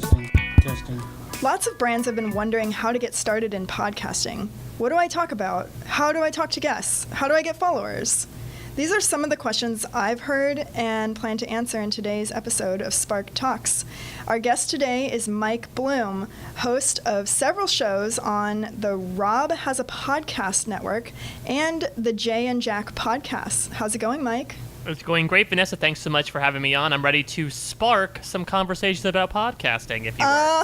Testing. Testing. Lots of brands have been wondering how to get started in podcasting. What do I talk about? How do I talk to guests? How do I get followers? These are some of the questions I've heard and plan to answer in today's episode of Spark Talks. Our guest today is Mike Bloom, host of several shows on the Rob Has a Podcast network and the Jay and Jack podcasts. How's it going, Mike? It's going great, Vanessa. Thanks so much for having me on. I'm ready to spark some conversations about podcasting, if you will.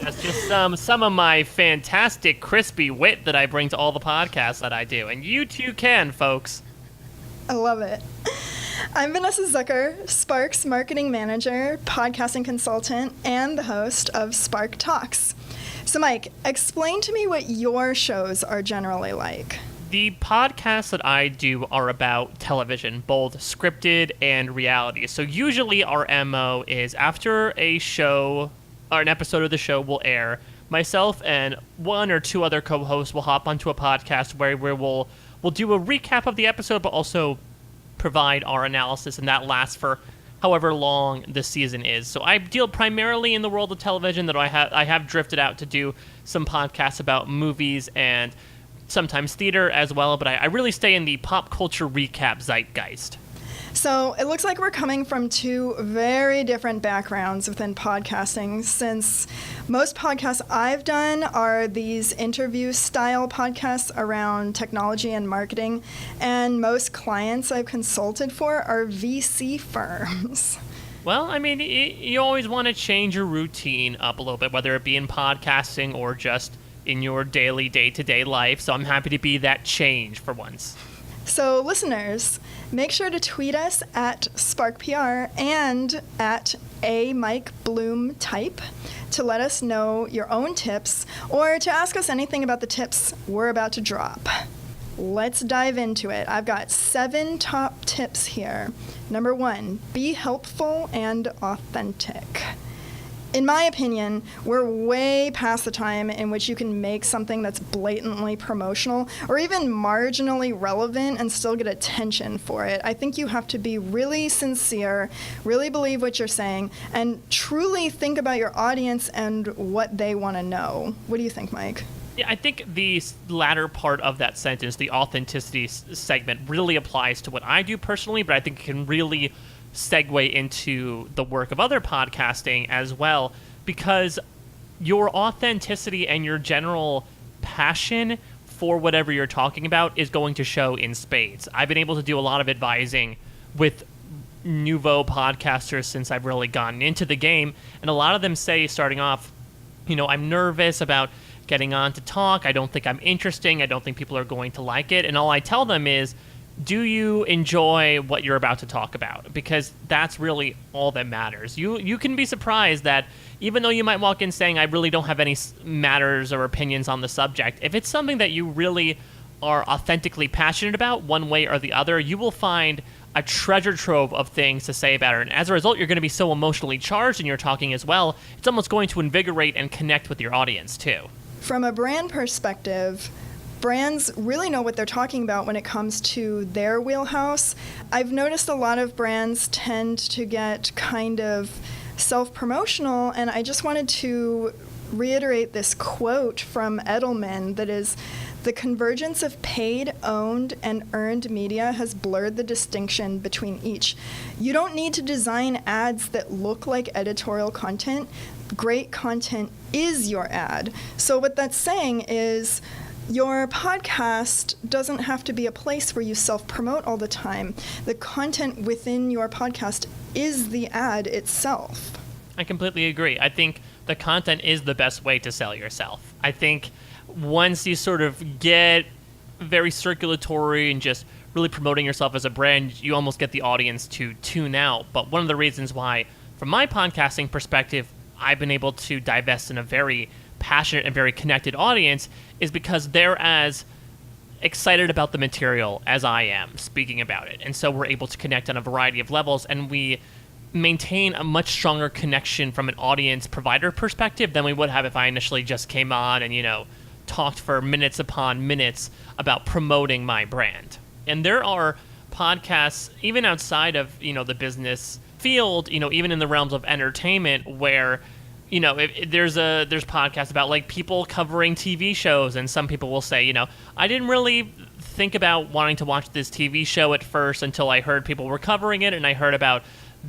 That's just some of my fantastic, crispy wit that I bring to all the podcasts that I do. And you too can, folks. I love it. I'm Vanessa Zucker, Spark's marketing manager, podcasting consultant, and the host of Spark Talks. So, Mike, explain to me what your shows are generally like. The podcasts that I do are about television, both scripted and reality. So usually our MO is after a show or an episode of the show will air, myself and one or two other co-hosts will hop onto a podcast where we'll do a recap of the episode, but also provide our analysis, and that lasts for however long the season is. So I deal primarily in the world of television, that I have drifted out to do some podcasts about movies and sometimes theater as well, but I really stay in the pop culture recap zeitgeist. So it looks like we're coming from two very different backgrounds within podcasting, since most podcasts I've done are these interview-style podcasts around technology and marketing, and most clients I've consulted for are VC firms. Well, I mean, you always want to change your routine up a little bit, whether it be in podcasting or just in your daily day-to-day life, so I'm happy to be that change for once. So listeners, make sure to tweet us at SparkPR and at @MikeBloomType to let us know your own tips or to ask us anything about the tips we're about to drop. Let's dive into it. I've got 7 top tips here. Number 1, be helpful and authentic. In my opinion, we're way past the time in which you can make something that's blatantly promotional or even marginally relevant and still get attention for it. I think you have to be really sincere, really believe what you're saying, and truly think about your audience and what they want to know. What do you think, Mike? Yeah, I think the latter part of that sentence, the authenticity segment, really applies to what I do personally, but I think it can really segue into the work of other podcasting as well, because your authenticity and your general passion for whatever you're talking about is going to show in spades. I've been able to do a lot of advising with nouveau podcasters since I've really gotten into the game, and a lot of them say starting off, I'm nervous about getting on to talk, I don't think I'm interesting, I don't think people are going to like it, and all I tell them is, do you enjoy what you're about to talk about? Because that's really all that matters. You can be surprised that even though you might walk in saying, I really don't have any matters or opinions on the subject, if it's something that you really are authentically passionate about one way or the other, you will find a treasure trove of things to say about it. And as a result, you're going to be so emotionally charged in your talking as well, it's almost going to invigorate and connect with your audience too. From a brand perspective, brands really know what they're talking about when it comes to their wheelhouse. I've noticed a lot of brands tend to get kind of self-promotional, and I just wanted to reiterate this quote from Edelman that is, "The convergence of paid, owned, and earned media has blurred the distinction between each. You don't need to design ads that look like editorial content. Great content is your ad." So what that's saying is, your podcast doesn't have to be a place where you self-promote all the time. The content within your podcast is the ad itself. I completely agree. I think the content is the best way to sell yourself. I think once you sort of get very circulatory and just really promoting yourself as a brand, you almost get the audience to tune out. But one of the reasons why, from my podcasting perspective, I've been able to divest in a very passionate and very connected audience is because they're as excited about the material as I am speaking about it. And so we're able to connect on a variety of levels, and we maintain a much stronger connection from an audience provider perspective than we would have if I initially just came on and, talked for minutes upon minutes about promoting my brand. And there are podcasts, even outside of, the business field, even in the realms of entertainment, where there's podcasts about like people covering TV shows, and some people will say, I didn't really think about wanting to watch this TV show at first until I heard people were covering it, and I heard about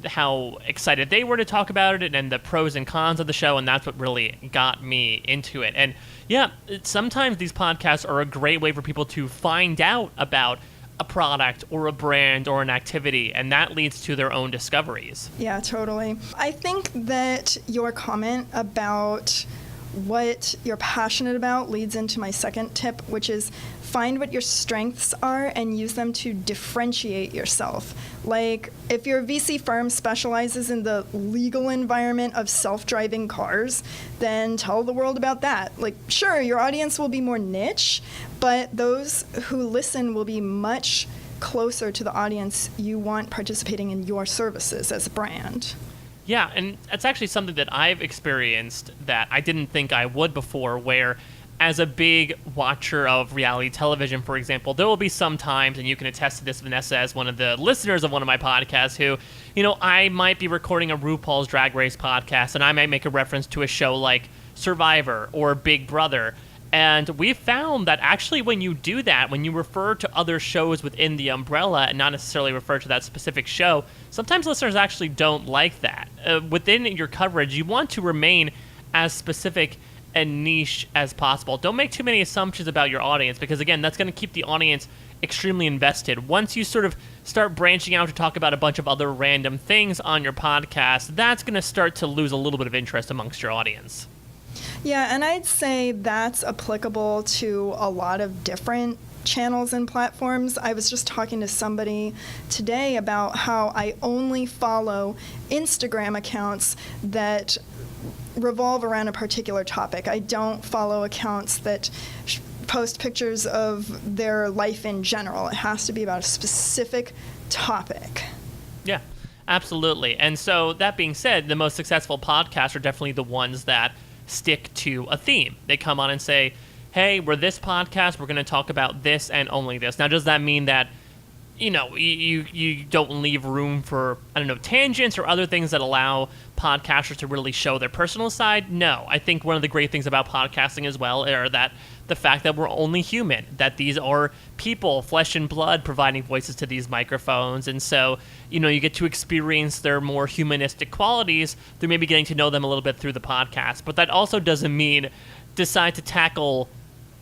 how excited they were to talk about it and the pros and cons of the show, and that's what really got me into it. And yeah, sometimes these podcasts are a great way for people to find out about a product or a brand or an activity, and that leads to their own discoveries. Yeah, totally. I think that your comment about what you're passionate about leads into my second tip, which is find what your strengths are and use them to differentiate yourself. Like, if your VC firm specializes in the legal environment of self-driving cars, then tell the world about that. Like, sure, your audience will be more niche, but those who listen will be much closer to the audience you want participating in your services as a brand. Yeah, and that's actually something that I've experienced that I didn't think I would before, where as a big watcher of reality television, for example, there will be some times, and you can attest to this, Vanessa, as one of the listeners of one of my podcasts, who, I might be recording a RuPaul's Drag Race podcast, and I might make a reference to a show like Survivor or Big Brother. And we've found that actually when you do that, when you refer to other shows within the umbrella and not necessarily refer to that specific show, sometimes listeners actually don't like that. Within your coverage, you want to remain as specific and niche as possible. Don't make too many assumptions about your audience, because again, that's going to keep the audience extremely invested. Once you sort of start branching out to talk about a bunch of other random things on your podcast, that's going to start to lose a little bit of interest amongst your audience. Yeah, and I'd say that's applicable to a lot of different channels and platforms. I was just talking to somebody today about how I only follow Instagram accounts that revolve around a particular topic. I don't follow accounts that post pictures of their life in general. It has to be about a specific topic. Yeah, absolutely. And so that being said, the most successful podcasts are definitely the ones that stick to a theme. They come on and say, hey, we're this podcast, we're going to talk about this and only this. Now, does that mean that you don't leave room for, tangents or other things that allow podcasters to really show their personal side? No. I think one of the great things about podcasting as well are that the fact that we're only human, that these are people, flesh and blood, providing voices to these microphones. And so, you get to experience their more humanistic qualities through maybe getting to know them a little bit through the podcast. But that also doesn't mean decide to tackle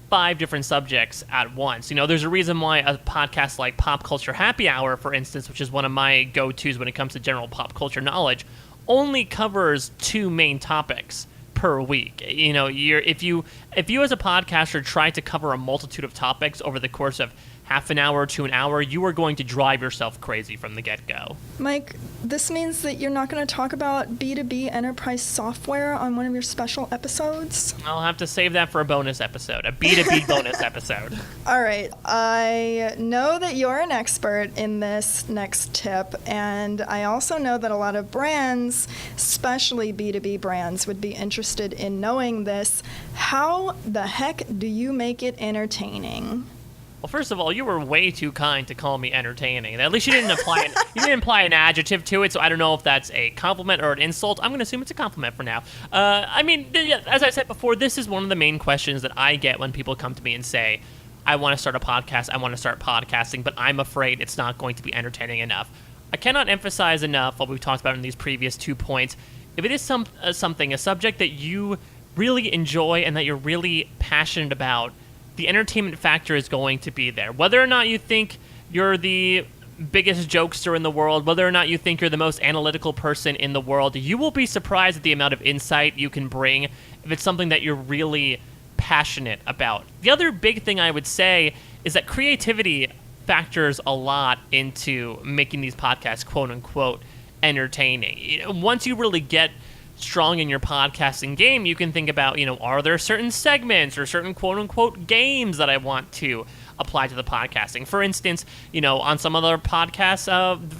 5 different subjects at once. There's a reason why a podcast like Pop Culture Happy Hour, for instance, which is one of my go-tos when it comes to general pop culture knowledge, only covers 2 main topics per week. If you as a podcaster try to cover a multitude of topics over the course of half an hour to an hour, you are going to drive yourself crazy from the get-go. Mike, this means that you're not going to talk about B2B enterprise software on one of your special episodes? I'll have to save that for a bonus episode, a B2B bonus episode. All right. I know that you're an expert in this next tip, and I also know that a lot of brands, especially B2B brands, would be interested in knowing this. How the heck do you make it entertaining? Well, first of all, you were way too kind to call me entertaining. At least you didn't apply an adjective to it, so I don't know if that's a compliment or an insult. I'm going to assume it's a compliment for now. As I said before, this is one of the main questions that I get when people come to me and say, I want to start a podcast, I want to start podcasting, but I'm afraid it's not going to be entertaining enough. I cannot emphasize enough what we've talked about in these previous 2 points. If it is a subject that you really enjoy and that you're really passionate about, the entertainment factor is going to be there. Whether or not you think you're the biggest jokester in the world, whether or not you think you're the most analytical person in the world, you will be surprised at the amount of insight you can bring if it's something that you're really passionate about. The other big thing I would say is that creativity factors a lot into making these podcasts quote-unquote entertaining. Once you really get strong in your podcasting game, you can think about, are there certain segments or certain quote-unquote games that I want to apply to the podcasting? For instance, on some other podcasts,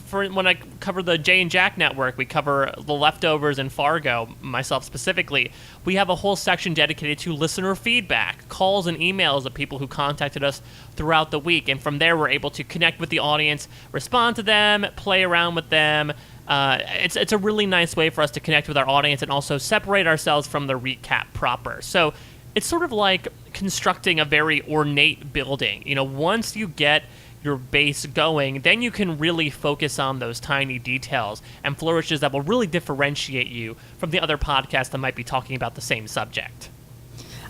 for when I cover the Jay and Jack Network, we cover The Leftovers and Fargo, myself specifically. We have a whole section dedicated to listener feedback, calls and emails of people who contacted us throughout the week. And from there, we're able to connect with the audience, respond to them, play around with them, It's a really nice way for us to connect with our audience and also separate ourselves from the recap proper. So it's sort of like constructing a very ornate building. Once you get your base going, then you can really focus on those tiny details and flourishes that will really differentiate you from the other podcasts that might be talking about the same subject.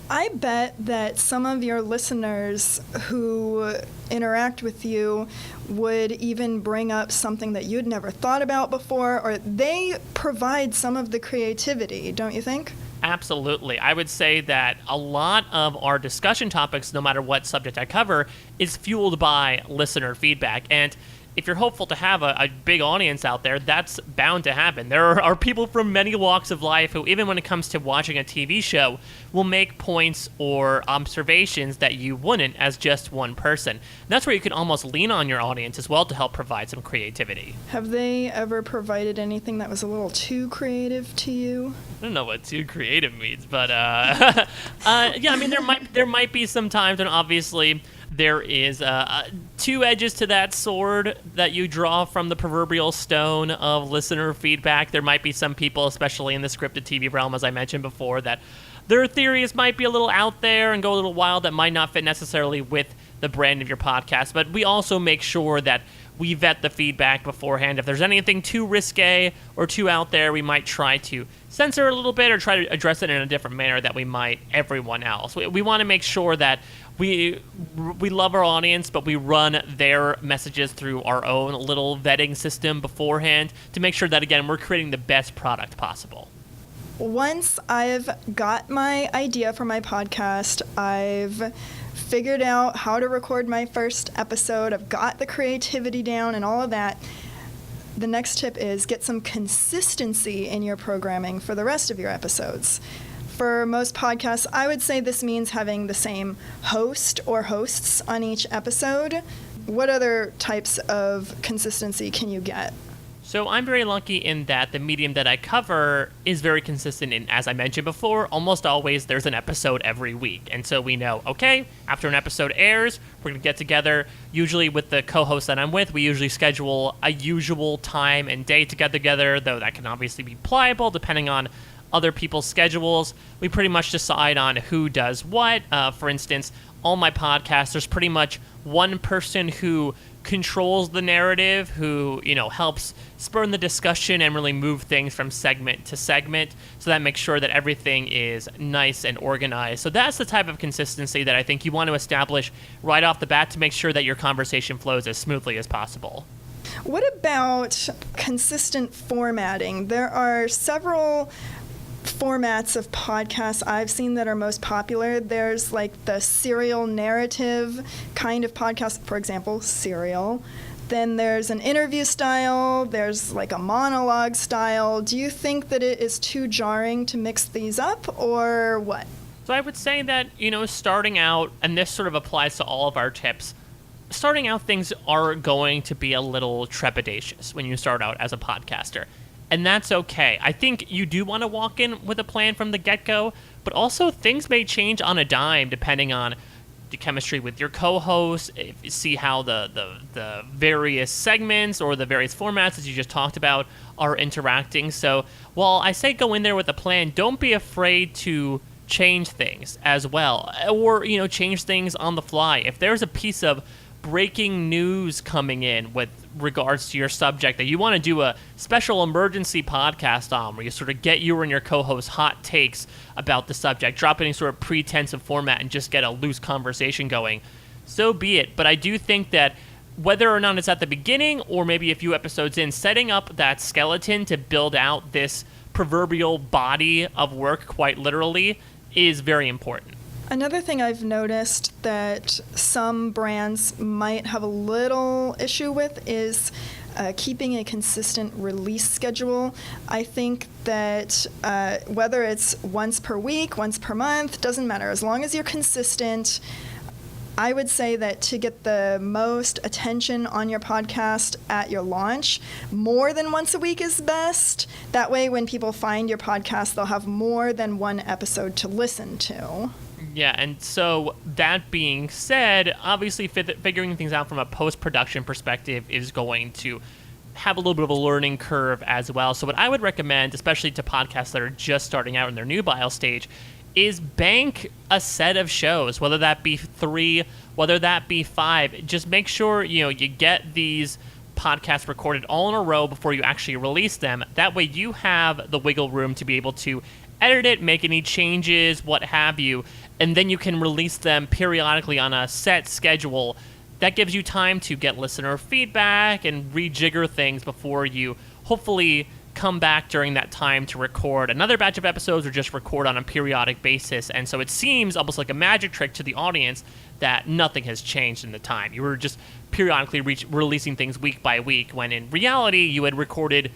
I bet that some of your listeners who interact with you would even bring up something that you'd never thought about before, or they provide some of the creativity, don't you think? Absolutely. I would say that a lot of our discussion topics, no matter what subject I cover, is fueled by listener feedback. And if you're hopeful to have a big audience out there, that's bound to happen. There are people from many walks of life who, even when it comes to watching a TV show, will make points or observations that you wouldn't as just one person. And that's where you can almost lean on your audience as well to help provide some creativity. Have they ever provided anything that was a little too creative to you? I don't know what too creative means, but yeah, I mean, there might be some times when obviously there is two edges to that sword that you draw from the proverbial stone of listener feedback. There might be some people, especially in the scripted TV realm, as I mentioned before, that their theories might be a little out there and go a little wild that might not fit necessarily with the brand of your podcast. But we also make sure that we vet the feedback beforehand. If there's anything too risque or too out there, we might try to censor it a little bit or try to address it in a different manner that we might everyone else. We want to make sure that we love our audience, but we run their messages through our own little vetting system beforehand to make sure that, again, we're creating the best product possible. Once I've got my idea for my podcast, I've figured out how to record my first episode, I've got the creativity down and all of that, the next tip is get some consistency in your programming for the rest of your episodes. For most podcasts, I would say this means having the same host or hosts on each episode. What other types of consistency can you get? So I'm very lucky in that the medium that I cover is very consistent. And as I mentioned before, almost always there's an episode every week. And so we know, okay, after an episode airs, we're going to get together. Usually with the co-host that I'm with, we usually schedule a usual time and day to get together, though that can obviously be pliable depending on other people's schedules. We pretty much decide on who does what. For instance, all my podcasts, there's pretty much one person who controls the narrative, who helps spur the discussion and really move things from segment to segment. So that makes sure that everything is nice and organized. So that's the type of consistency that I think you want to establish right off the bat to make sure that your conversation flows as smoothly as possible. What about consistent formatting? There are several formats of podcasts I've seen that are most popular. There's like the serial narrative kind of podcast, for example, Serial. Then there's an interview style, there's like a monologue style. Do you think that it is too jarring to mix these up, or what? So I would say that, starting out, and this sort of applies to all of our tips, starting out things are going to be a little trepidatious when you start out as a podcaster. And that's okay. I think you do want to walk in with a plan from the get-go, but also things may change on a dime depending on the chemistry with your co-host, see how the various segments or the various formats that you just talked about are interacting. So while I say go in there with a plan, don't be afraid to change things as well, or change things on the fly. If there's a piece of breaking news coming in with regards to your subject that you want to do a special emergency podcast on, where you sort of get you and your co-host hot takes about the subject, drop any sort of pretense of format and just get a loose conversation going, so be it. But I do think that whether or not it's at the beginning or maybe a few episodes in, setting up that skeleton to build out this proverbial body of work, quite literally, is very important. Another thing I've noticed that some brands might have a little issue with is keeping a consistent release schedule. I think that whether it's once per week, once per month, doesn't matter. As long as you're consistent, I would say that to get the most attention on your podcast at your launch, more than once a week is best. That way, when people find your podcast, they'll have more than one episode to listen to. Yeah, and so that being said, obviously figuring things out from a post-production perspective is going to have a little bit of a learning curve as well. So what I would recommend, especially to podcasts that are just starting out in their nubile stage, is bank a set of shows, whether that be 3, whether that be 5. Just make sure, you get these podcasts recorded all in a row before you actually release them. That way you have the wiggle room to be able to edit it, make any changes, what have you, and then you can release them periodically on a set schedule. That gives you time to get listener feedback and rejigger things before you hopefully come back during that time to record another batch of episodes or just record on a periodic basis. And so it seems almost like a magic trick to the audience that nothing has changed in the time. You were just periodically releasing things week by week, when in reality you had recorded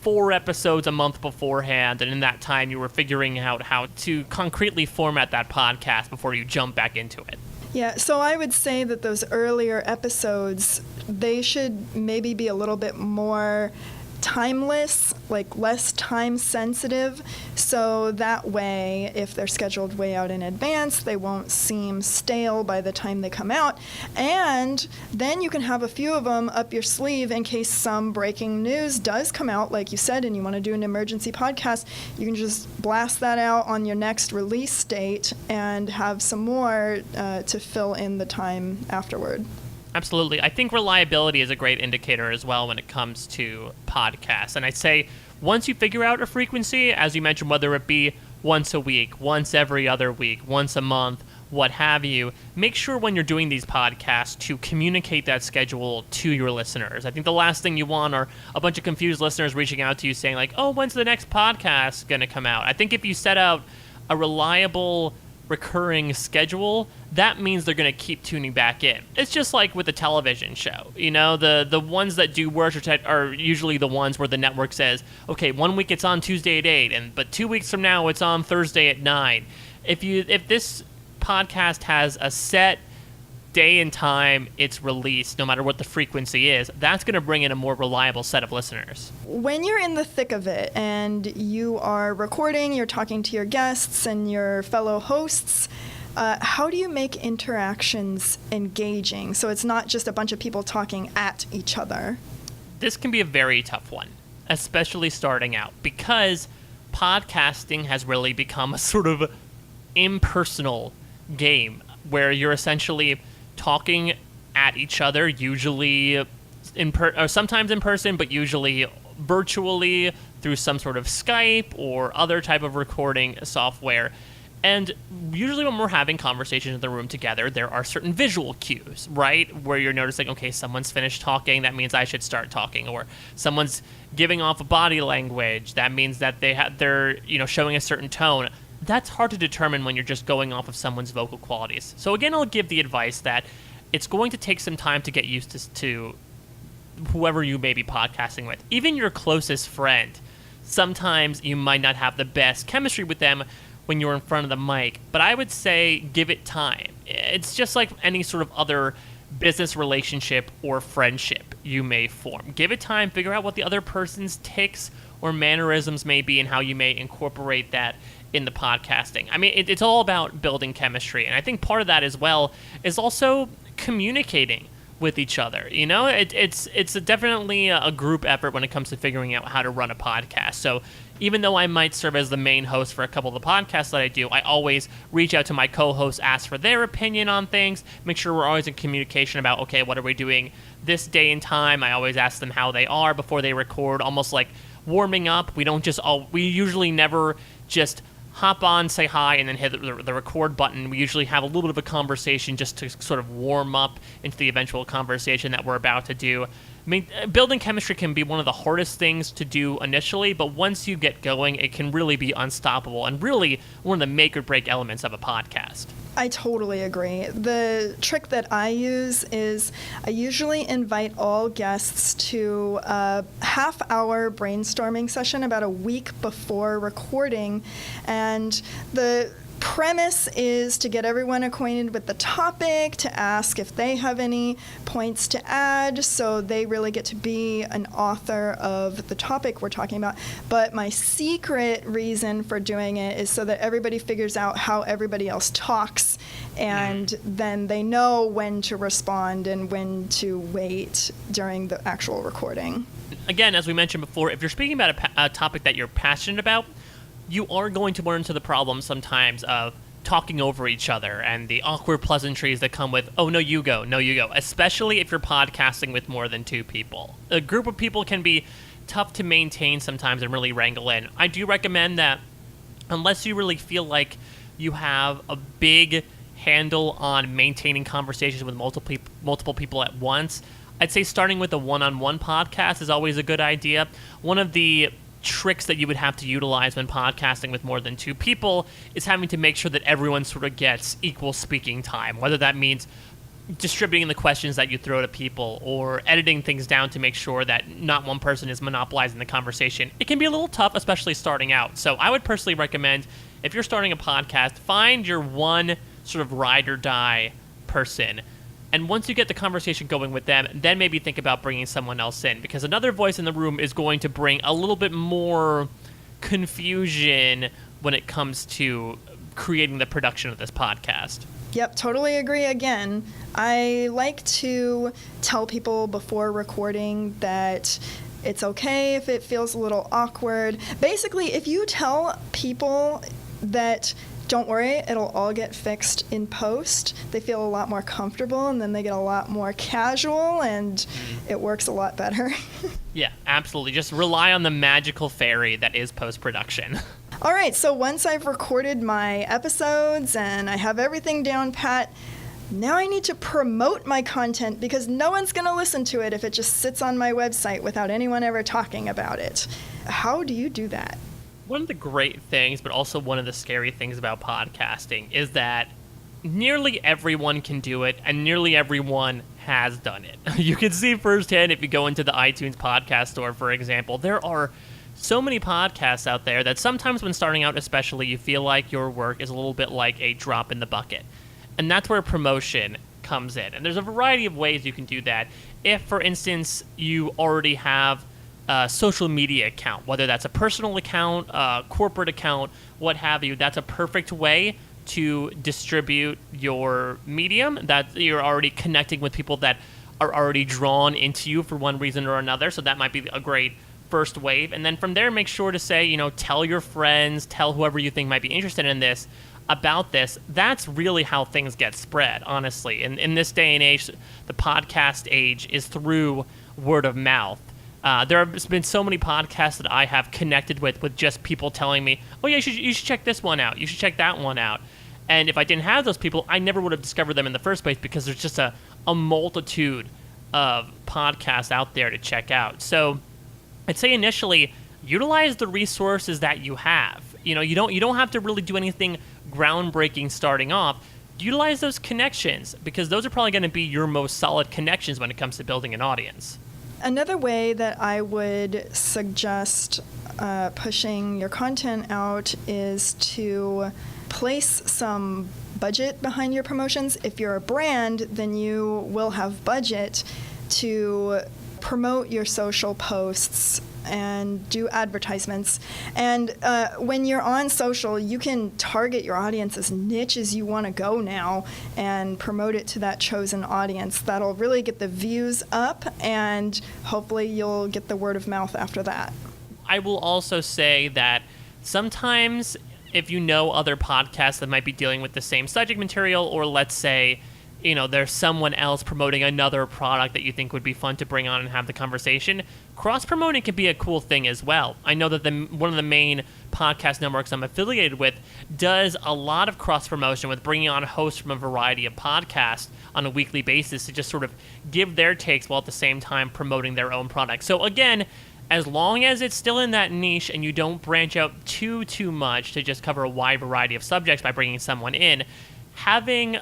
4 episodes a month beforehand, and in that time you were figuring out how to concretely format that podcast before you jump back into it. Yeah, so I would say that those earlier episodes, they should maybe be a little bit more timeless, like less time sensitive, so that way if they're scheduled way out in advance, they won't seem stale by the time they come out. And then you can have a few of them up your sleeve in case some breaking news does come out, like you said, and you want to do an emergency podcast. You can just blast that out on your next release date and have some more to fill in the time afterward. Absolutely. I think reliability is a great indicator as well when it comes to podcasts. And I'd say once you figure out a frequency, as you mentioned, whether it be once a week, once every other week, once a month, what have you, make sure when you're doing these podcasts to communicate that schedule to your listeners. I think the last thing you want are a bunch of confused listeners reaching out to you saying like, oh, when's the next podcast going to come out? I think if you set out a reliable recurring schedule, that means they're going to keep tuning back in. It's just like with a television show. The ones that do worse are usually the ones where the network says, okay, 1 week it's on Tuesday at 8, but 2 weeks from now it's on Thursday at 9. If this podcast has a set day and time it's released, no matter what the frequency is, that's going to bring in a more reliable set of listeners. When you're in the thick of it and you are recording, you're talking to your guests and your fellow hosts, how do you make interactions engaging so it's not just a bunch of people talking at each other? This can be a very tough one, especially starting out, because podcasting has really become a sort of impersonal game where you're essentially talking at each other, usually or sometimes in person, but usually virtually through some sort of Skype or other type of recording software. And usually when we're having conversations in the room together, there are certain visual cues, right? Where you're noticing, okay, someone's finished talking, that means I should start talking. Or someone's giving off a body language, that means that they're showing a certain tone. That's hard to determine when you're just going off of someone's vocal qualities. So again, I'll give the advice that it's going to take some time to get used to whoever you may be podcasting with. Even your closest friend, sometimes you might not have the best chemistry with them when you're in front of the mic, but I would say give it time. It's just like any sort of other business relationship or friendship you may form. Give it time, figure out what the other person's tics or mannerisms may be and how you may incorporate that in the podcasting. I mean, it's all about building chemistry, and I think part of that as well is also communicating with each other. It's definitely a group effort when it comes to figuring out how to run a podcast. So even though I might serve as the main host for a couple of the podcasts that I do, I always reach out to my co-hosts, ask for their opinion on things, make sure we're always in communication about, okay, what are we doing this day and time? I always ask them how they are before they record, almost like warming up. We usually never just hop on, say hi, and then hit the record button. We usually have a little bit of a conversation just to sort of warm up into the eventual conversation that we're about to do. I mean, building chemistry can be one of the hardest things to do initially, but once you get going, it can really be unstoppable and really one of the make or break elements of a podcast. I totally agree. The trick that I use is I usually invite all guests to a half-hour brainstorming session about a week before recording, and the premise is to get everyone acquainted with the topic, to ask if they have any points to add, so they really get to be an author of the topic we're talking about. But my secret reason for doing it is so that everybody figures out how everybody else talks, and then they know when to respond and when to wait during the actual recording. Again, as we mentioned before, if you're speaking about a topic that you're passionate about, you are going to run into the problem sometimes of talking over each other and the awkward pleasantries that come with, oh, no, you go, especially if you're podcasting with more than 2 people. A group of people can be tough to maintain sometimes and really wrangle in. I do recommend that unless you really feel like you have a big handle on maintaining conversations with multiple people at once, I'd say starting with a one-on-one podcast is always a good idea. One of the tricks that you would have to utilize when podcasting with more than 2 people is having to make sure that everyone sort of gets equal speaking time, whether that means distributing the questions that you throw to people or editing things down to make sure that not one person is monopolizing the conversation. It can be a little tough, especially starting out. So I would personally recommend, if you're starting a podcast, find your one sort of ride or die person. And once you get the conversation going with them, then maybe think about bringing someone else in, because another voice in the room is going to bring a little bit more confusion when it comes to creating the production of this podcast. Yep, totally agree again. I like to tell people before recording that it's okay if it feels a little awkward. Basically, if you tell people that don't worry, it'll all get fixed in post, they feel a lot more comfortable, and then they get a lot more casual, and it works a lot better. Yeah, absolutely. Just rely on the magical fairy that is post-production. All right, so once I've recorded my episodes and I have everything down pat, now I need to promote my content, because no one's going to listen to it if it just sits on my website without anyone ever talking about it. How do you do that? One of the great things, but also one of the scary things about podcasting, is that nearly everyone can do it, and nearly everyone has done it. You can see firsthand if you go into the iTunes podcast store, for example. There are so many podcasts out there that sometimes when starting out especially, you feel like your work is a little bit like a drop in the bucket. And that's where promotion comes in. And there's a variety of ways you can do that. If, for instance, you already have a social media account, whether that's a personal account, a corporate account, what have you, that's a perfect way to distribute your medium, that you're already connecting with people that are already drawn into you for one reason or another. So that might be a great first wave. And then from there, make sure to say, tell your friends, tell whoever you think might be interested in this about this. That's really how things get spread, honestly. In this day and age, the podcast age is through word of mouth. There have been so many podcasts that I have connected with just people telling me, oh yeah, you should check this one out, you should check that one out. And if I didn't have those people, I never would have discovered them in the first place, because there's just a multitude of podcasts out there to check out. So I'd say initially, utilize the resources that you have. You don't have to really do anything groundbreaking starting off. Utilize those connections, because those are probably going to be your most solid connections when it comes to building an audience. Another way that I would suggest pushing your content out is to place some budget behind your promotions. If you're a brand, then you will have budget to promote your social posts and do advertisements. And when you're on social, you can target your audience as niche as you want to go now and promote it to that chosen audience. That'll really get the views up, and hopefully you'll get the word of mouth after that. I will also say that sometimes if you know other podcasts that might be dealing with the same subject material, or let's say there's someone else promoting another product that you think would be fun to bring on and have the conversation, cross-promoting can be a cool thing as well. I know that one of the main podcast networks I'm affiliated with does a lot of cross-promotion with bringing on hosts from a variety of podcasts on a weekly basis to just sort of give their takes while at the same time promoting their own product. So again, as long as it's still in that niche and you don't branch out too much to just cover a wide variety of subjects by bringing someone in, having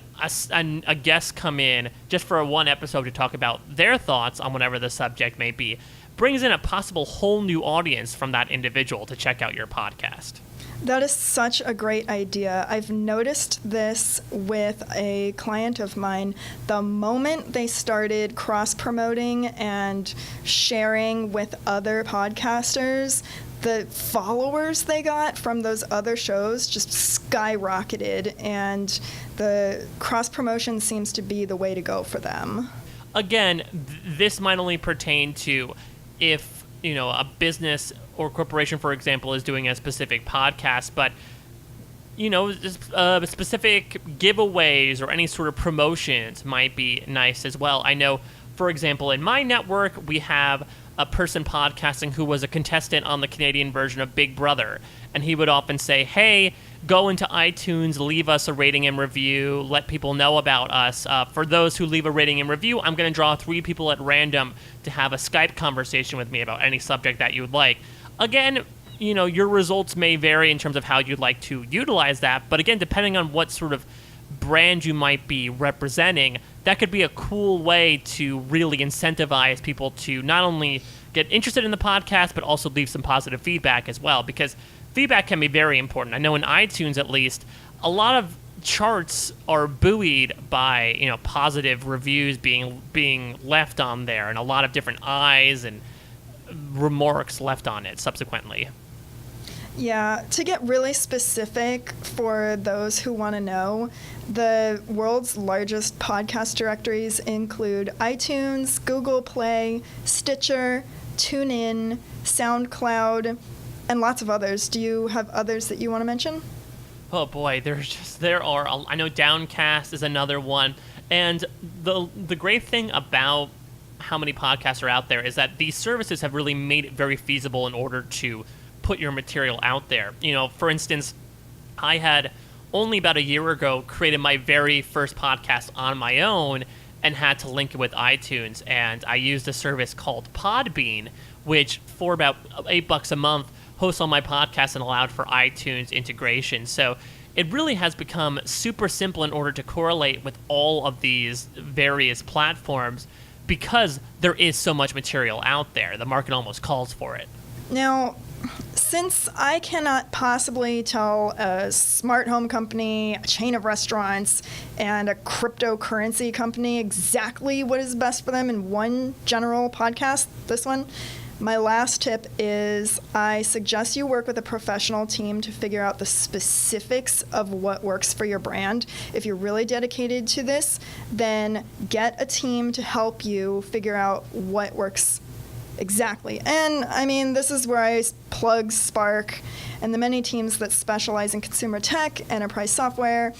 a guest come in just for one episode to talk about their thoughts on whatever the subject may be brings in a possible whole new audience from that individual to check out your podcast. That is such a great idea. I've noticed this with a client of mine. The moment they started cross-promoting and sharing with other podcasters, the followers they got from those other shows just skyrocketed, and the cross-promotion seems to be the way to go for them. Again, this might only pertain to if, a business or corporation, for example, is doing a specific podcast, but, specific giveaways or any sort of promotions might be nice as well. I know, for example, in my network, we have a person podcasting who was a contestant on the Canadian version of Big Brother, and he would often say, hey, go into iTunes, leave us a rating and review, let people know about us. For those who leave a rating and review, I'm going to draw 3 people at random to have a Skype conversation with me about any subject that you would like. Again, your results may vary in terms of how you'd like to utilize that, but again, depending on what sort of brand you might be representing, that could be a cool way to really incentivize people to not only get interested in the podcast, but also leave some positive feedback as well, because feedback can be very important. I know in iTunes, at least, a lot of charts are buoyed by, positive reviews being left on there, and a lot of different eyes and remarks left on it subsequently. Yeah, to get really specific for those who want to know, the world's largest podcast directories include iTunes, Google Play, Stitcher, TuneIn, SoundCloud, and lots of others. Do you have others that you want to mention? Oh boy, I know Downcast is another one. And the great thing about how many podcasts are out there is that these services have really made it very feasible in order to put your material out there. For instance, I had only about a year ago created my very first podcast on my own and had to link it with iTunes, and I used a service called Podbean, which for about $8 a month hosts all my podcasts and allowed for iTunes integration. So it really has become super simple in order to correlate with all of these various platforms because there is so much material out there. The market almost calls for it. Now, since I cannot possibly tell a smart home company, a chain of restaurants, and a cryptocurrency company exactly what is best for them in one general podcast, this one, my last tip is I suggest you work with a professional team to figure out the specifics of what works for your brand. If you're really dedicated to this, then get a team to help you figure out what works exactly. And I mean, this is where I plug Spark and the many teams that specialize in consumer tech, enterprise software,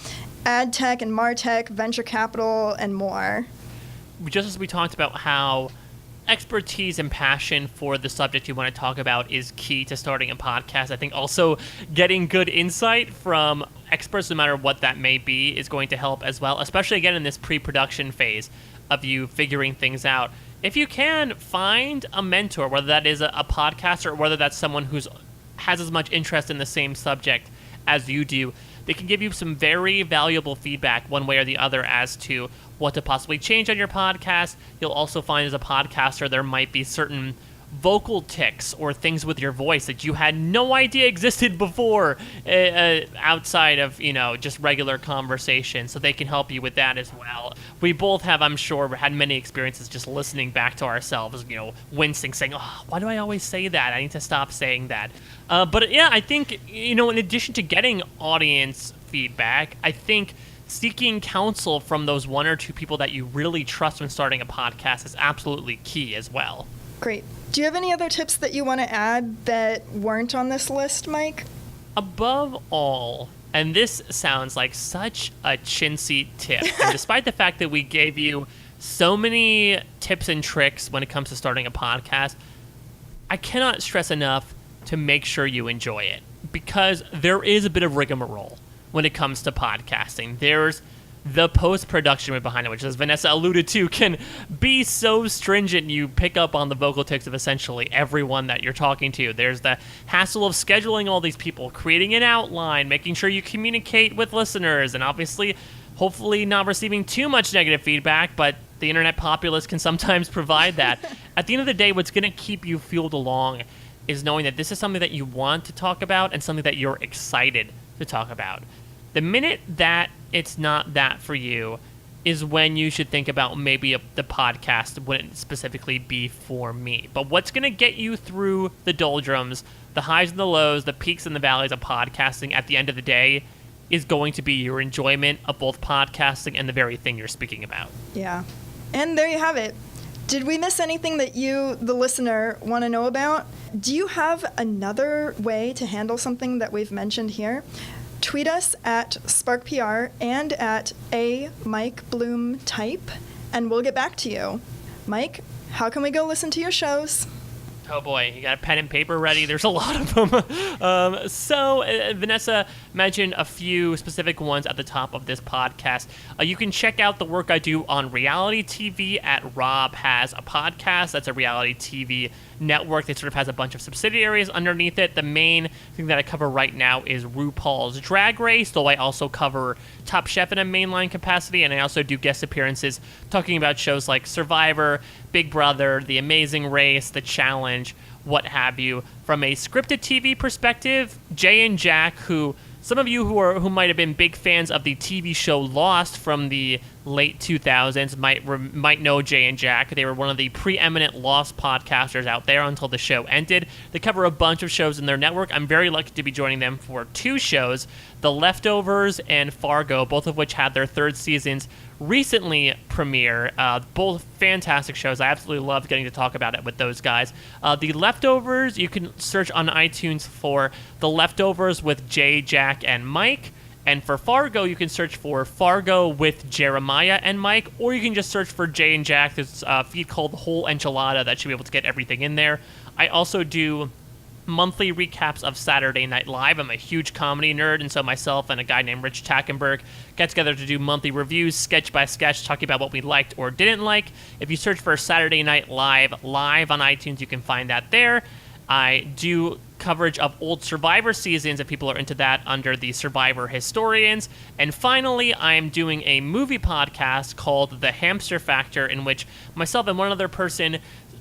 ad tech and martech, venture capital, and more. Just as we talked about how expertise and passion for the subject you want to talk about is key to starting a podcast, I think also getting good insight from experts, no matter what that may be, is going to help as well, especially again in this pre-production phase of you figuring things out. If you can, find a mentor, whether that is a podcaster or whether that's someone who has as much interest in the same subject as you do. They can give you some very valuable feedback one way or the other as to what to possibly change on your podcast. You'll also find as a podcaster there might be certain vocal tics or things with your voice that you had no idea existed before outside of, just regular conversation. So they can help you with that as well. We both have, I'm sure, had many experiences just listening back to ourselves, wincing, saying, oh, why do I always say that? I need to stop saying that. But yeah, I think, in addition to getting audience feedback, I think seeking counsel from those 1 or 2 people that you really trust when starting a podcast is absolutely key as well. Great. Do you have any other tips that you want to add that weren't on this list, Mike? Above all, and this sounds like such a chintzy tip, and despite the fact that we gave you so many tips and tricks when it comes to starting a podcast, I cannot stress enough to make sure you enjoy it, because there is a bit of rigmarole when it comes to podcasting. There's the post-production behind it, which, as Vanessa alluded to, can be so stringent you pick up on the vocal tics of essentially everyone that you're talking to. There's the hassle of scheduling all these people, creating an outline, making sure you communicate with listeners, and obviously, hopefully not receiving too much negative feedback, but the internet populace can sometimes provide that. at the end of the day, what's going to keep you fueled along is knowing that this is something that you want to talk about and something that you're excited to talk about. The minute that it's not that for you is when you should think about maybe the podcast wouldn't specifically be for me. But what's going to get you through the doldrums, the highs and the lows, the peaks and the valleys of podcasting at the end of the day is going to be your enjoyment of both podcasting and the very thing you're speaking about. Yeah. And there you have it. Did we miss anything that you, the listener, want to know about? Do you have another way to handle something that we've mentioned here? Tweet us at SparkPR and at @MikeBloomType, and we'll get back to you. Mike, how can we go listen to your shows? Oh boy, you got a pen and paper ready? There's a lot of them. So Vanessa mentioned a few specific ones at the top of this podcast. You can check out the work I do on reality TV at Rob Has a Podcast. That's a reality TV network that sort of has a bunch of subsidiaries underneath it. The main thing that I cover right now is RuPaul's Drag Race, though I also cover Top Chef in a mainline capacity, and I also do guest appearances talking about shows like Survivor, Big Brother, The Amazing Race, The Challenge, what have you. From a scripted TV perspective, Jay and Jack, who some of you who might have been big fans of the TV show Lost from the late 2000s might know Jay and Jack. They were one of the preeminent Lost podcasters out there until the show ended. They cover a bunch of shows in their network. I'm very lucky to be joining them for two shows, The Leftovers and Fargo, both of which had their third seasons recently premiere. Both fantastic shows. I absolutely loved getting to talk about it with those guys. The Leftovers, you can search on iTunes for The Leftovers with Jay, Jack, and Mike. And for Fargo, you can search for Fargo with Jeremiah and Mike, or you can just search for Jay and Jack. There's a feed called The Whole Enchilada that should be able to get everything in there. I also do monthly recaps of Saturday Night Live. I'm a huge comedy nerd, and so myself and a guy named Rich Tackenberg get together to do monthly reviews, sketch by sketch, talking about what we liked or didn't like. If you search for Saturday Night Live on iTunes, you can find that there. I do coverage of old Survivor seasons if people are into that under the Survivor Historians. And finally, I am doing a movie podcast called The Hamster Factor, in which myself and one other person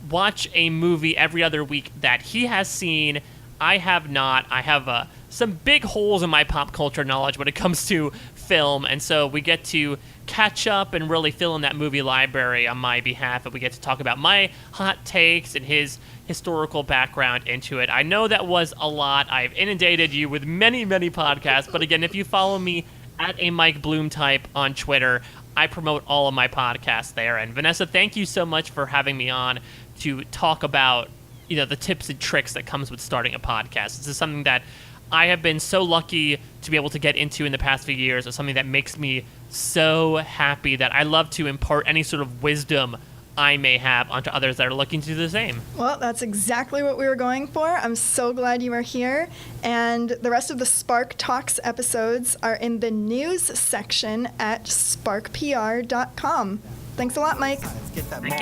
watch a movie every other week that he has seen. I have not. I have some big holes in my pop culture knowledge when it comes to film, and so we get to catch up and really fill in that movie library on my behalf, and we get to talk about my hot takes and his historical background into it. I know that was a lot. I've inundated you with many, many podcasts, but again, if you follow me at a Mike Bloom type on Twitter, I promote all of my podcasts there. And Vanessa, thank you so much for having me on to talk about, the tips and tricks that comes with starting a podcast. This is something that I have been so lucky to be able to get into in the past few years. It's something that makes me so happy that I love to impart any sort of wisdom I may have onto others that are looking to do the same. Well, that's exactly what we were going for. I'm so glad you are here. And the rest of the Spark Talks episodes are in the news section at sparkpr.com. Thanks a lot, Mike. Thank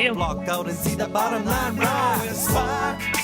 you.